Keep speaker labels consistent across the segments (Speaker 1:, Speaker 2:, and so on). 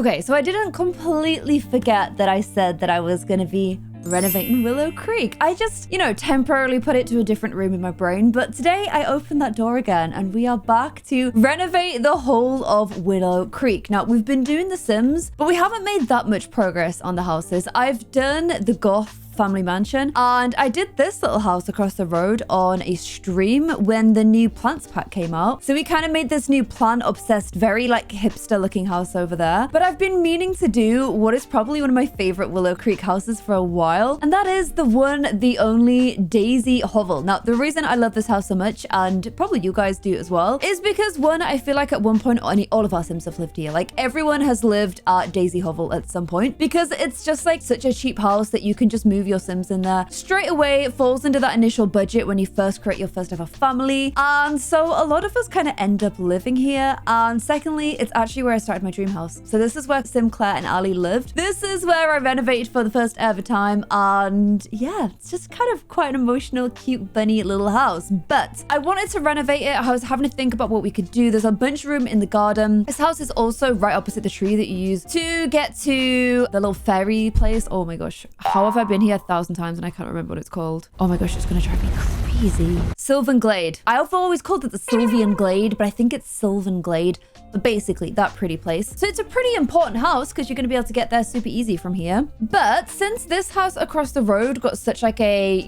Speaker 1: Okay, so I didn't completely forget that I said that I was gonna be renovating Willow Creek. I just, temporarily put it to a different room in my brain, but today I opened that door again and we are back to renovate the whole of Willow Creek. Now, we've been doing The Sims, but we haven't made that much progress on the houses. I've done the Goth family mansion, and I did this little house across the road on a stream when the new plants pack came out. So we kind of made this new plant obsessed, very like hipster looking house over there. But I've been meaning to do what is probably one of my favorite Willow Creek houses for a while, and that is the one, the only DAISY Hovel. Now, the reason I love this house so much, and probably you guys do as well, is because one, I feel like at one point all of our Sims have lived here. Like everyone has lived at DAISY Hovel at some point, because it's just like such a cheap house that you can just move your Sims in there straight away. It falls into that initial budget when you first create your first ever family, and so a lot of us kind of end up living here. And secondly, it's actually where I started my dream house. So this is where Sim, Claire, and Ali lived. This is where I renovated for the first ever time, and yeah, it's just kind of quite an emotional, cute, bunny little house. But I wanted to renovate it. I was having to think about what we could do. There's a bunch of room in the garden. This house is also right opposite the tree that you use to get to the little fairy place. Oh my gosh, how have I been here 1,000 times and I can't remember what it's called? Oh my gosh, it's gonna drive me crazy. Sylvan Glade. I've always called it the Sylvian Glade, but I think it's Sylvan Glade. But basically, that pretty place. So it's a pretty important house because you're going to be able to get there super easy from here. But since this house across the road got such like a,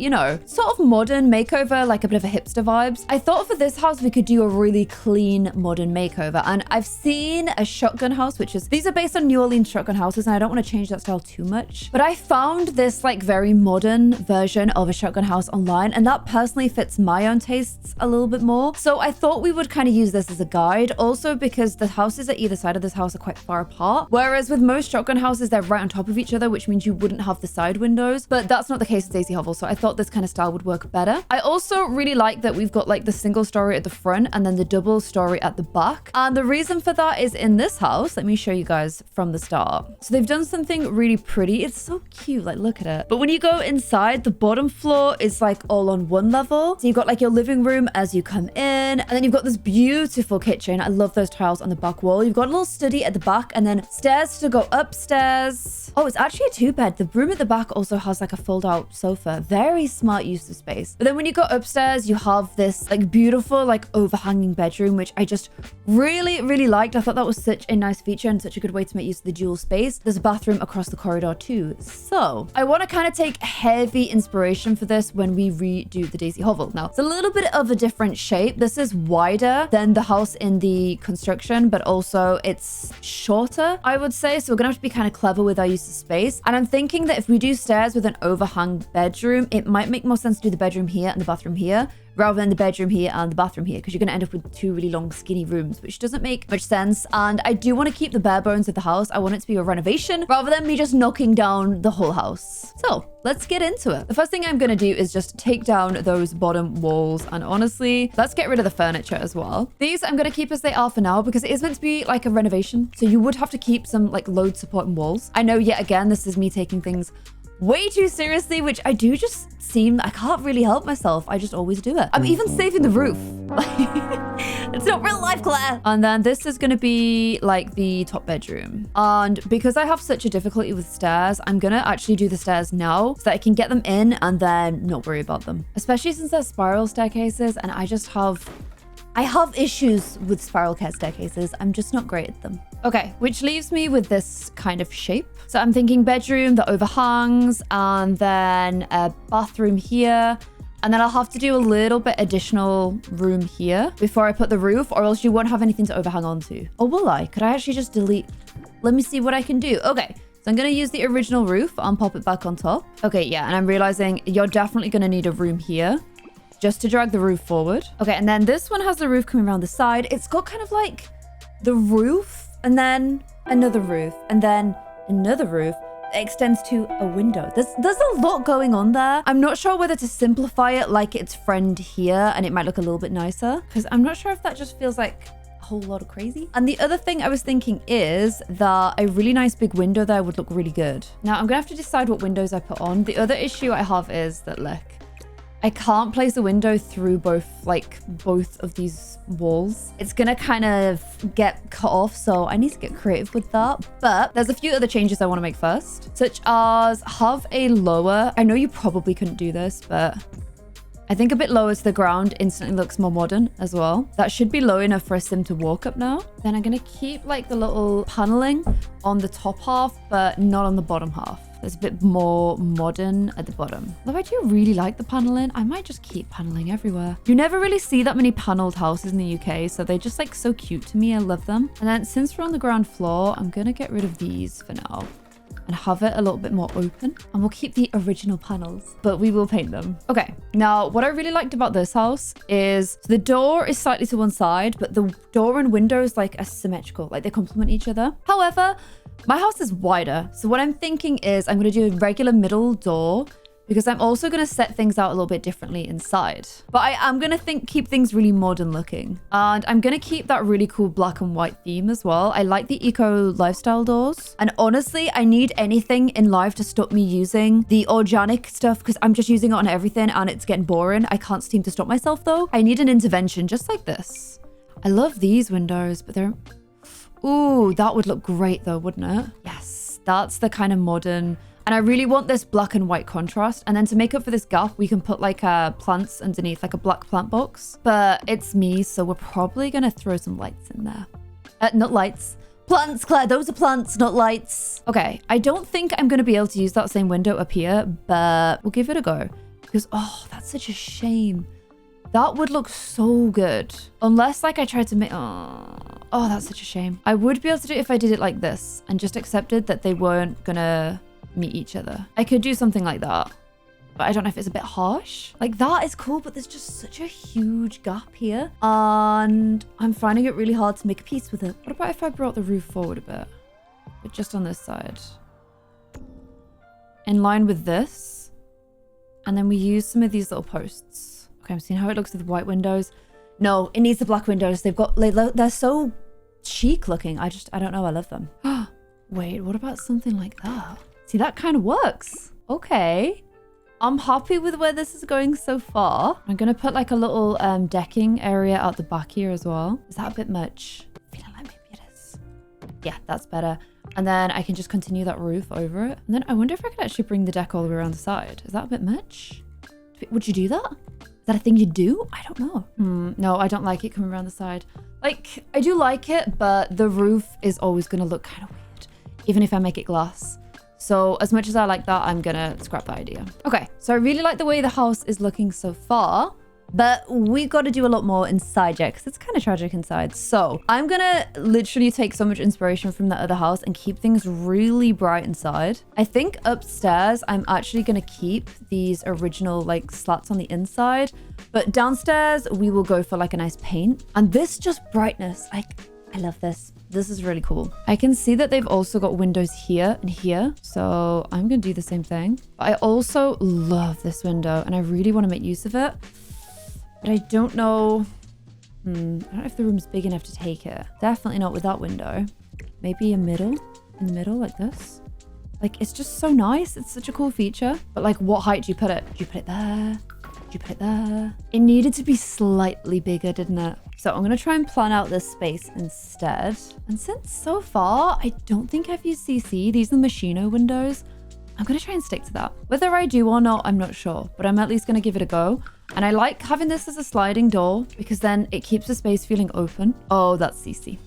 Speaker 1: sort of modern makeover, like a bit of a hipster vibes, I thought for this house we could do a really clean modern makeover. And I've seen a shotgun house, these are based on New Orleans shotgun houses, and I don't want to change that style too much. But I found this like very modern version of a shotgun house online, and that personally fits my own tastes a little bit more. So I thought we would kind of use this as a guide, also because the houses at either side of this house are quite far apart. Whereas with most shotgun houses, they're right on top of each other, which means you wouldn't have the side windows. But that's not the case with DAISY Hovel, so I thought this kind of style would work better. I also really like that we've got like the single story at the front and then the double story at the back. And the reason for that is in this house, let me show you guys from the start. So they've done something really pretty. It's so cute, like look at it. But when you go inside, the bottom floor is like all on one level. So you've got like your living room as you come in, and then you've got this beautiful kitchen. I love those tiles on the back wall. You've got a little study at the back and then stairs to go upstairs. Oh, it's actually a 2-bed. The room at the back also has like a fold out sofa. Very smart use of space. But then when you go upstairs, you have this like beautiful like overhanging bedroom, which I just really, really liked. I thought that was such a nice feature and such a good way to make use of the dual space. There's a bathroom across the corridor too. So I want to kind of take heavy inspiration for this when we redo the DAISY Hovel. Now, it's a little bit of a different shape. This is wider than the house in the construction, but also it's shorter, I would say. So we're gonna have to be kind of clever with our use of space. And I'm thinking that if we do stairs with an overhang bedroom, it might make more sense to do the bedroom here and the bathroom here, rather than the bedroom here and the bathroom here, because you're going to end up with 2 really long skinny rooms, which doesn't make much sense. And I do want to keep the bare bones of the house. I want it to be a renovation rather than me just knocking down the whole house. So let's get into it. The first thing I'm going to do is just take down those bottom walls, and honestly, let's get rid of the furniture as well. These I'm going to keep as they are for now because it is meant to be like a renovation, so you would have to keep some like load supporting walls. I know, yet again, this is me taking things way too seriously, which I do just seem I can't really help myself. I just always do it. I'm even saving the roof. It's not real life, Claire. And then this is going to be like the top bedroom. And because I have such a difficulty with stairs, I'm going to actually do the stairs now so that I can get them in and then not worry about them. Especially since they're spiral staircases, and I have issues with spiral staircases. I'm just not great at them. Okay, which leaves me with this kind of shape. So I'm thinking bedroom that overhangs, and then a bathroom here. And then I'll have to do a little bit additional room here before I put the roof, or else you won't have anything to overhang onto. Or will I? Could I actually just delete? Let me see what I can do. Okay. So I'm going to use the original roof and pop it back on top. Okay, yeah. And I'm realizing you're definitely going to need a room here just to drag the roof forward. Okay, and then this one has the roof coming around the side. It's got kind of like the roof and then another roof and then another roof that extends to a window. There's a lot going on there. I'm not sure whether to simplify it like its friend here and it might look a little bit nicer, because I'm not sure if that just feels like a whole lot of crazy. And the other thing I was thinking is that a really nice big window there would look really good. Now I'm gonna have to decide what windows I put on. The other issue I have is that, look, I can't place a window through both of these walls. It's gonna kind of get cut off, so I need to get creative with that. But there's a few other changes I want to make first, such as have a lower, I know you probably couldn't do this, but I think a bit lower to the ground instantly looks more modern as well. That should be low enough for a sim to walk up now. Then I'm gonna keep like the little paneling on the top half, but not on the bottom half. It's a bit more modern at the bottom. Although I do really like the paneling. I might just keep paneling everywhere. You never really see that many paneled houses in the UK, so they're just like so cute to me. I love them. And then since we're on the ground floor, I'm gonna get rid of these for now and have it a little bit more open, and we'll keep the original panels, but we will paint them. Okay, now what I really liked about this house is the door is slightly to one side, but the door and windows like are symmetrical, like they complement each other. However, my house is wider, so what I'm thinking is I'm going to do a regular middle door, because I'm also going to set things out a little bit differently inside. But I am going to keep things really modern looking. And I'm going to keep that really cool black and white theme as well. I like the eco lifestyle doors. And honestly, I need anything in life to stop me using the organic stuff, because I'm just using it on everything and it's getting boring. I can't seem to stop myself though. I need an intervention just like this. I love these windows, but they're... Ooh, that would look great though, wouldn't it? Yes, that's the kind of modern... And I really want this black and white contrast. And then to make up for this gap, we can put like plants underneath, like a black plant box. But it's me, so we're probably going to throw some lights in there. Not lights. Plants, Claire. Those are plants, not lights. Okay, I don't think I'm going to be able to use that same window up here, but we'll give it a go. Because, oh, that's such a shame. That would look so good. Unless like I tried to make... Oh, that's such a shame. I would be able to do it if I did it like this and just accepted that they weren't going to meet each other. I could do something like that, but I don't know if it's a bit harsh. Like that is cool, but there's just such a huge gap here, and I'm finding it really hard to make a piece with it. What about if I brought the roof forward a bit, but just on this side, in line with this, and then we use some of these little posts. Okay, I'm seeing how it looks with the white windows. No, it needs the black windows. They're so chic looking. I don't know. I love them. Wait, what about something like that? See, that kind of works. Okay. I'm happy with where this is going so far. I'm going to put like a little decking area out the back here as well. Is that a bit much? I feel like maybe it is. Yeah, that's better. And then I can just continue that roof over it. And then I wonder if I could actually bring the deck all the way around the side. Is that a bit much? Would you do that? Is that a thing you do? I don't know. No, I don't like it coming around the side. Like, I do like it, but the roof is always going to look kind of weird, even if I make it glass. So as much as I like that, I'm gonna scrap that idea. Okay, so I really like the way the house is looking so far, but we got to do a lot more inside yet, because it's kind of tragic inside. So I'm gonna literally take so much inspiration from that other house and keep things really bright inside. I think upstairs, I'm actually gonna keep these original like slats on the inside, but downstairs we will go for like a nice paint. And this just brightness, I love this. This is really cool. I can see that they've also got windows here and here. So I'm going to do the same thing. But I also love this window and I really want to make use of it. But I don't know. I don't know if the room's big enough to take it. Definitely not with that window. Maybe in the middle like this. Like, it's just so nice. It's such a cool feature. But like, what height do you put it? Do you put it there? Do you put it there? It needed to be slightly bigger, didn't it? So I'm going to try and plan out this space instead. And since so far, I don't think I've used CC. These are the Machino windows. I'm going to try and stick to that. Whether I do or not, I'm not sure. But I'm at least going to give it a go. And I like having this as a sliding door because then it keeps the space feeling open. Oh, that's CC.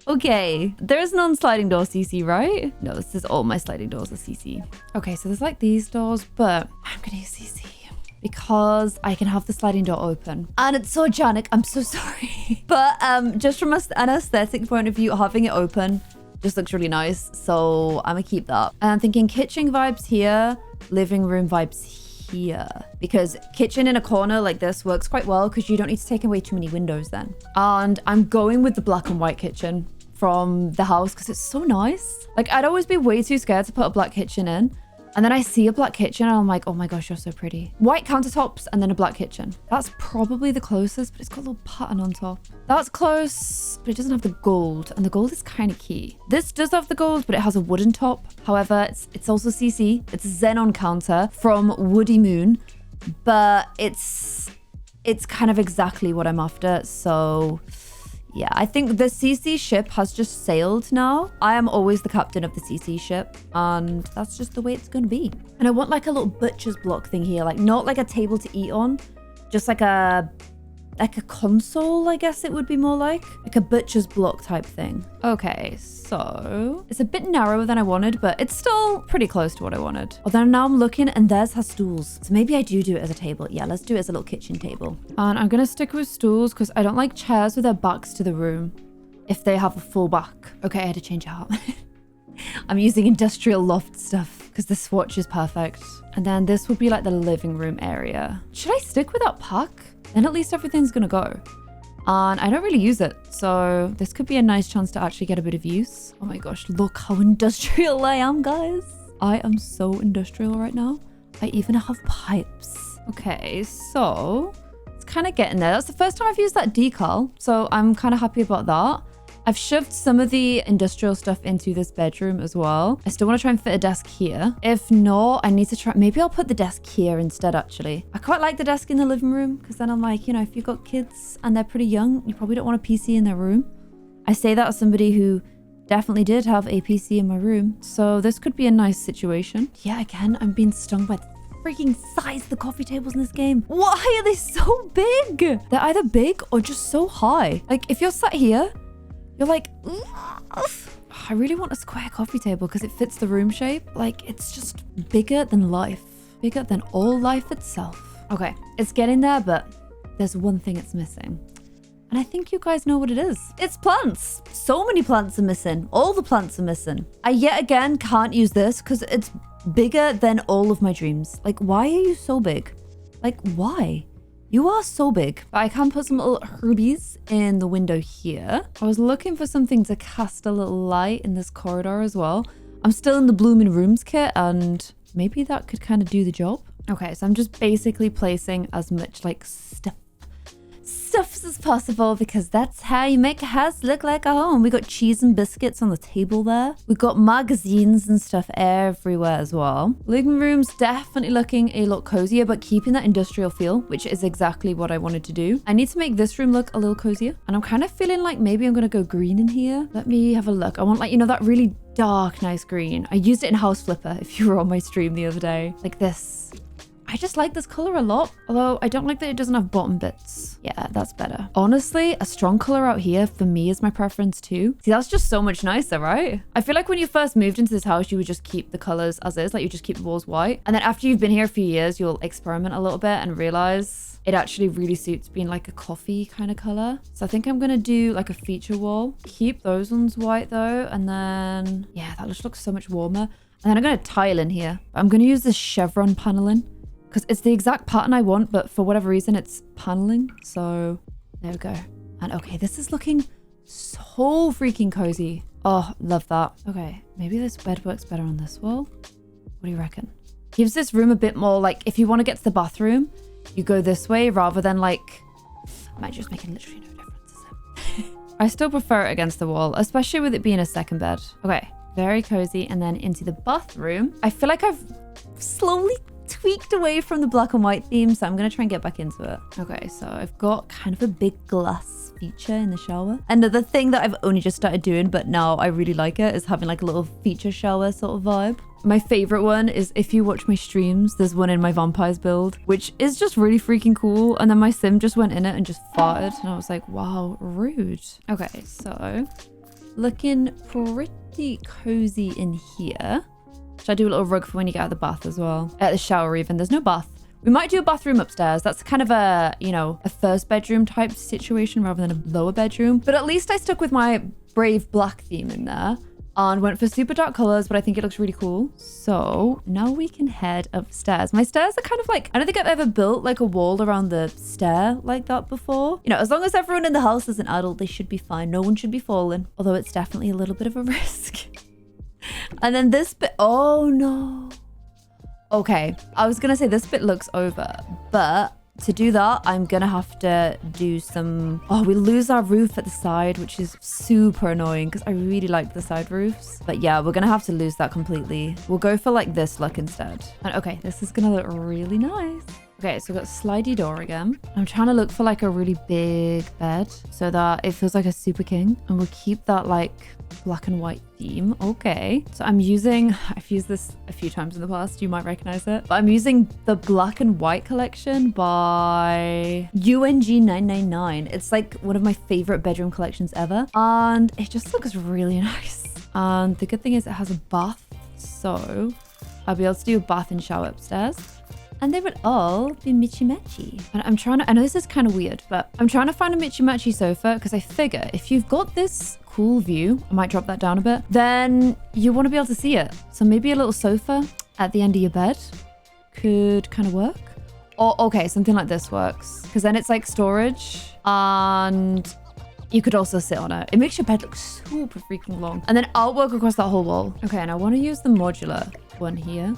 Speaker 1: Okay. There's non-sliding door CC, right? No, this is all my sliding doors are CC. Okay, so there's like these doors, but I'm going to use CC. Because I can have the sliding door open. And it's so organic. I'm so sorry. But just from an aesthetic point of view, having it open just looks really nice. So I'm gonna keep that. And I'm thinking kitchen vibes here, living room vibes here. Because kitchen in a corner like this works quite well because you don't need to take away too many windows then. And I'm going with the black and white kitchen from the house because it's so nice. Like, I'd always be way too scared to put a black kitchen in. And then I see a black kitchen and I'm like, oh my gosh, you're so pretty. White countertops and then a black kitchen. That's probably the closest, but it's got a little pattern on top. That's close, but it doesn't have the gold. And the gold is kind of key. This does have the gold, but it has a wooden top. However, it's also CC. It's a xenon counter from Woody Moon. but it's kind of exactly what I'm after. So yeah, I think the CC ship has just sailed now. I am always the captain of the CC ship, and that's just the way it's gonna be. And I want like a little butcher's block thing here, like not like a table to eat on, just like a console, I guess it would be more like a butcher's block type thing. Okay, so it's a bit narrower than I wanted, but it's still pretty close to what I wanted. Although now I'm looking and theirs has stools. So maybe I do it as a table. Yeah, let's do it as a little kitchen table. And I'm gonna stick with stools because I don't like chairs with their backs to the room if they have a full back. Okay, I had to change it out. I'm using industrial loft stuff because the swatch is perfect. And then this would be like the living room area. Should I stick with that pack? Then at least everything's gonna go. And I don't really use it, so this could be a nice chance to actually get a bit of use. Oh my gosh, look how industrial I am, guys. I am so industrial right now. I even have pipes. Okay, so it's kind of getting there. That's the first time I've used that decal, so I'm kind of happy about that. I've shoved some of the industrial stuff into this bedroom as well. I still want to try and fit a desk here. If not, I need to try, maybe I'll put the desk here instead actually. I quite like the desk in the living room because then I'm like, you know, if you've got kids and they're pretty young, you probably don't want a PC in their room. I say that as somebody who definitely did have a PC in my room. So this could be a nice situation. Yeah, again, I'm being stung by the freaking size of the coffee tables in this game. Why are they so big? They're either big or just so high. Like if you're sat here, you're like, I really want a square coffee table because it fits the room shape. Like, it's just bigger than life. Bigger than all life itself. Okay, it's getting there, but there's one thing it's missing. And I think you guys know what it is. It's plants. So many plants are missing. All the plants are missing. I yet again can't use this because it's bigger than all of my dreams. Like, why are you so big? Like, why? You are so big. But I can put some little herbies in the window here. I was looking for something to cast a little light in this corridor as well. I'm still in the blooming rooms kit and maybe that could kind of do the job. Okay, so I'm just basically placing as much like stuffs as possible because that's how you make a house look like a home. We got cheese and biscuits on the table there. We've got magazines and stuff everywhere as well. Living room's definitely looking a lot cozier, but keeping that industrial feel, which is exactly what I wanted to do. I need to make this room look a little cozier. And I'm kind of feeling like maybe I'm going to go green in here. Let me have a look. I want like, you know, that really dark, nice green. I used it in House Flipper if you were on my stream the other day. Like this. I just like this color a lot, although I don't like that it doesn't have bottom bits. Yeah, that's better. Honestly, a strong color out here for me is my preference too. See, that's just so much nicer, right? I feel like when you first moved into this house, you would just keep the colors as is, like you just keep the walls white. And then after you've been here a few years, you'll experiment a little bit and realize it actually really suits being like a coffee kind of color. So I think I'm gonna do like a feature wall. Keep those ones white though. And then, yeah, that just looks so much warmer. And then I'm gonna tile in here. I'm gonna use this chevron paneling, because it's the exact pattern I want, but for whatever reason, it's paneling. So there we go. And okay, this is looking so freaking cozy. Oh, love that. Okay, maybe this bed works better on this wall. What do you reckon? Gives this room a bit more, like, if you want to get to the bathroom, you go this way rather than like, might just making literally no difference, is it? I still prefer it against the wall, especially with it being a second bed. Okay, very cozy. And then into the bathroom. I feel like I've slowly tweaked away from the black and white theme, so I'm gonna try and get back into it. Okay, so I've got kind of a big glass feature in the shower. Another thing that I've only just started doing, but now I really like it, is having like a little feature shower sort of vibe. My favorite one is, if you watch my streams, there's one in my vampires build, which is just really freaking cool. And then my sim just went in it and just farted, and I was like, wow, rude. Okay, so looking pretty cozy in here. Should I do a little rug for when you get out of the bath as well? At the shower even. There's no bath. We might do a bathroom upstairs. That's kind of a, you know, a first bedroom type situation rather than a lower bedroom. But at least I stuck with my brave black theme in there and went for super dark colors, but I think it looks really cool. So now we can head upstairs. My stairs are kind of like, I don't think I've ever built like a wall around the stair like that before. You know, as long as everyone in the house is an adult, they should be fine. No one should be falling, although it's definitely a little bit of a risk. And then this bit, oh no. Okay, I was gonna say this bit looks over, but to do that, I'm gonna have to do some, oh, we lose our roof at the side, which is super annoying because I really like the side roofs. But yeah, we're gonna have to lose that completely. We'll go for like this look instead. And okay, this is gonna look really nice. Okay, so we've got a slidey door again. I'm trying to look for like a really big bed so that it feels like a super king. And we'll keep that like black and white theme. Okay. So I've used this a few times in the past. You might recognize it. But I'm using the black and white collection by UNG999. It's like one of my favorite bedroom collections ever. And it just looks really nice. And the good thing is it has a bath. So I'll be able to do a bath and shower upstairs. And they would all be Michi-Machi. And I know this is kind of weird, but I'm trying to find a Michi-Machi sofa because I figure if you've got this cool view, I might drop that down a bit, then you want to be able to see it. So maybe a little sofa at the end of your bed could kind of work. Or, okay, something like this works because then it's like storage and you could also sit on it. It makes your bed look super freaking long. And then artwork across that whole wall. Okay, and I want to use the modular one here,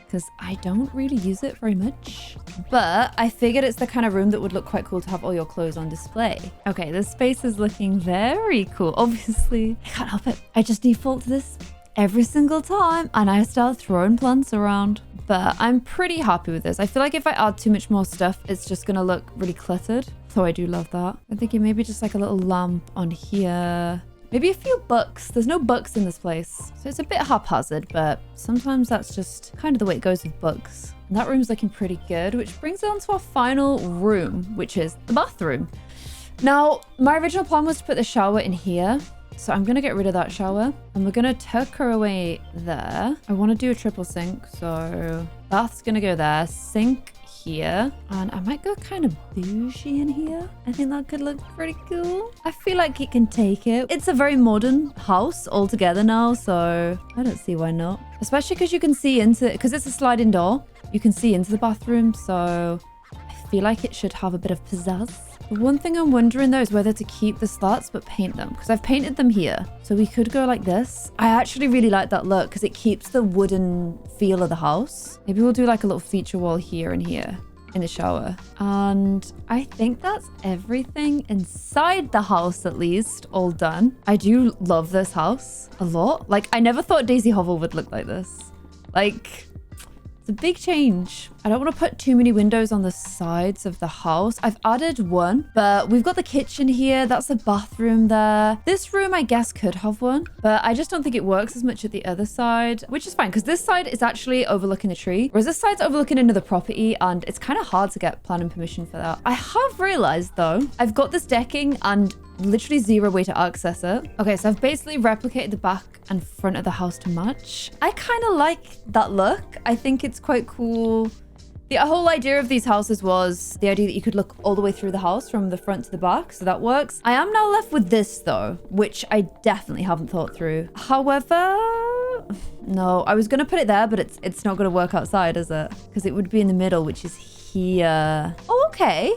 Speaker 1: because I don't really use it very much. But I figured it's the kind of room that would look quite cool to have all your clothes on display. Okay, this space is looking very cool. Obviously, I can't help it. I just default to this every single time and I start throwing plants around. But I'm pretty happy with this. I feel like if I add too much more stuff, it's just gonna look really cluttered. So I do love that. I'm thinking maybe just like a little lamp on here. Maybe a few books. There's no books in this place. So it's a bit haphazard, but sometimes that's just kind of the way it goes with books. And that room's looking pretty good, which brings us on to our final room, which is the bathroom. Now, my original plan was to put the shower in here. So I'm going to get rid of that shower and we're going to tuck her away there. I want to do a triple sink. So bath's going to go there, sink here, and I might go kind of bougie in here. I think that could look pretty cool. I feel like it can take it. It's a very modern house altogether now, so I don't see why not. Especially because you can see into it, because it's a sliding door, you can see into the bathroom, so I feel like it should have a bit of pizzazz. The one thing I'm wondering though is whether to keep the slats but paint them, because I've painted them here. So we could go like this. I actually really like that look because it keeps the wooden feel of the house. Maybe we'll do like a little feature wall here and here in the shower. And I think that's everything inside the house, at least, all done. I do love this house a lot. Like, I never thought Daisy Hovel would look like this. Like, it's a big change. I don't want to put too many windows on the sides of the house. I've added one, but we've got the kitchen here. That's the bathroom there. This room, I guess, could have one, but I just don't think it works as much at the other side, which is fine because this side is actually overlooking the tree, whereas this side's overlooking into the property, and it's kind of hard to get planning permission for that. I have realized, though, I've got this decking and literally zero way to access it. Okay, so I've basically replicated the back and front of the house to match. I kind of like that look. I think it's quite cool. The whole idea of these houses was the idea that you could look all the way through the house from the front to the back, so that works. I am now left with this though, which I definitely haven't thought through. However, no, I was gonna put it there, but it's not gonna work outside, is it? Because it would be in the middle, which is here. Oh, okay.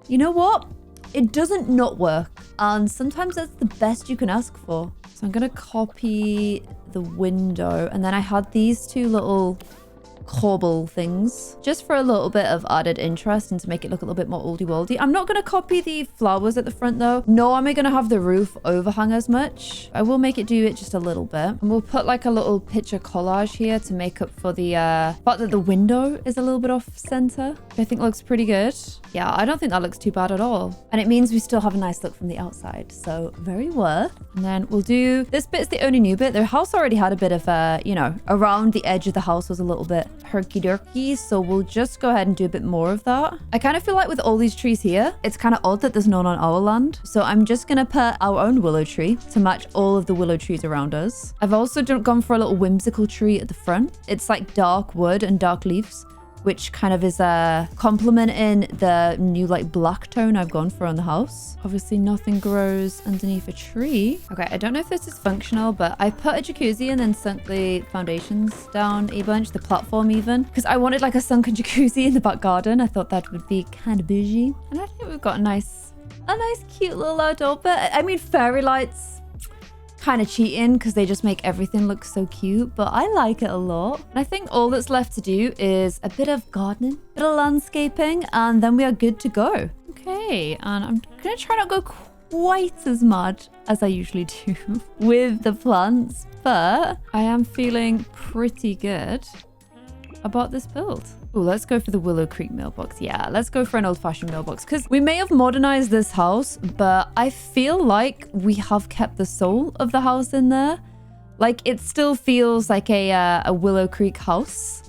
Speaker 1: You know what? It doesn't not work, and sometimes that's the best you can ask for. So I'm gonna copy the window, and then I had these two little cobble things just for a little bit of added interest and to make it look a little bit more oldie-worldy. I'm not going to copy the flowers at the front though, nor am I going to have the roof overhang as much. I will make it do it just a little bit, and we'll put like a little picture collage here to make up for the fact that the window is a little bit off center. I think looks pretty good. Yeah, I don't think that looks too bad at all, and it means we still have a nice look from the outside, so very worth. And then we'll do this bit's the only new bit. The house already had a bit of you know, around the edge of the house was a little bit herky-jerky, so we'll just go ahead and do a bit more of that. I kind of feel like with all these trees here, it's kind of odd that there's none on our land, so I'm just gonna put our own willow tree to match all of the willow trees around us. I've also gone for a little whimsical tree at the front. It's like dark wood and dark leaves, which kind of is complementing the new like black tone I've gone for on the house. Obviously nothing grows underneath a tree. Okay, I don't know if this is functional, but I put a jacuzzi and then sunk the foundations down a bunch, the platform even, because I wanted like a sunken jacuzzi in the back garden. I thought that would be kind of bougie. And I think we've got a nice cute little outdoor bit. I mean, fairy lights, kind of cheating because they just make everything look so cute, but I like it a lot. And I think all that's left to do is a bit of gardening, a bit of landscaping, and then we are good to go. Okay, and I'm gonna try not to go quite as much as I usually do with the plants, but I am feeling pretty good about this build. Oh, let's go for the Willow Creek mailbox. Yeah, let's go for an old-fashioned mailbox because we may have modernized this house, but I feel like we have kept the soul of the house in there. Like, it still feels like a Willow Creek house.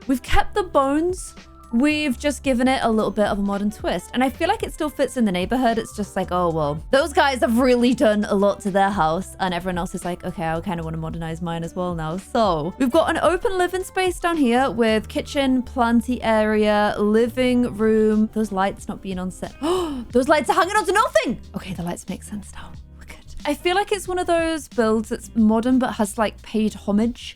Speaker 1: We've kept the bones. We've just given it a little bit of a modern twist. And I feel like it still fits in the neighborhood. It's just like, oh, well, those guys have really done a lot to their house. And everyone else is like, okay, I kind of want to modernize mine as well now. So we've got an open living space down here with kitchen, planty area, living room. Those lights not being on set. Oh, those lights are hanging on to nothing. Okay, the lights make sense now. We're good. I feel like it's one of those builds that's modern, but has like paid homage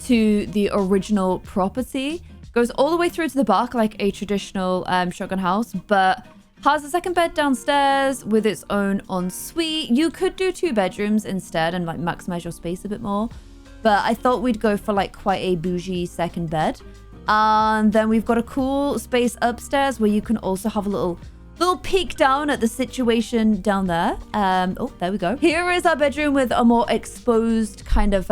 Speaker 1: to the original property. Goes all the way through to the back like a traditional shotgun house, but has a second bed downstairs with its own ensuite. You could do 2 bedrooms instead and like maximize your space a bit more, but I thought we'd go for like quite a bougie second bed. And then we've got a cool space upstairs where you can also have a little peek down at the situation down there. Oh, there we go. Here is our bedroom with a more exposed kind of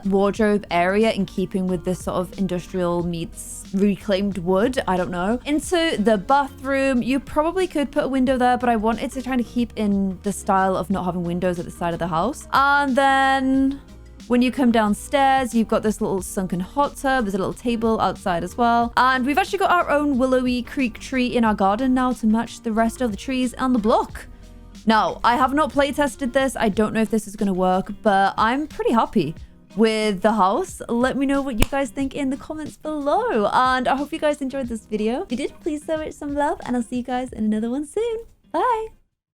Speaker 1: wardrobe area in keeping with this sort of industrial meets reclaimed wood. I don't know. Into the bathroom. You probably could put a window there, but I wanted to try to keep in the style of not having windows at the side of the house. And then when you come downstairs, you've got this little sunken hot tub. There's a little table outside as well. And we've actually got our own Willowy Creek tree in our garden now to match the rest of the trees on the block. Now, I have not play tested this. I don't know if this is going to work, but I'm pretty happy with the house. Let me know what you guys think in the comments below. And I hope you guys enjoyed this video. If you did, please show it some love, and I'll see you guys in another one soon. Bye.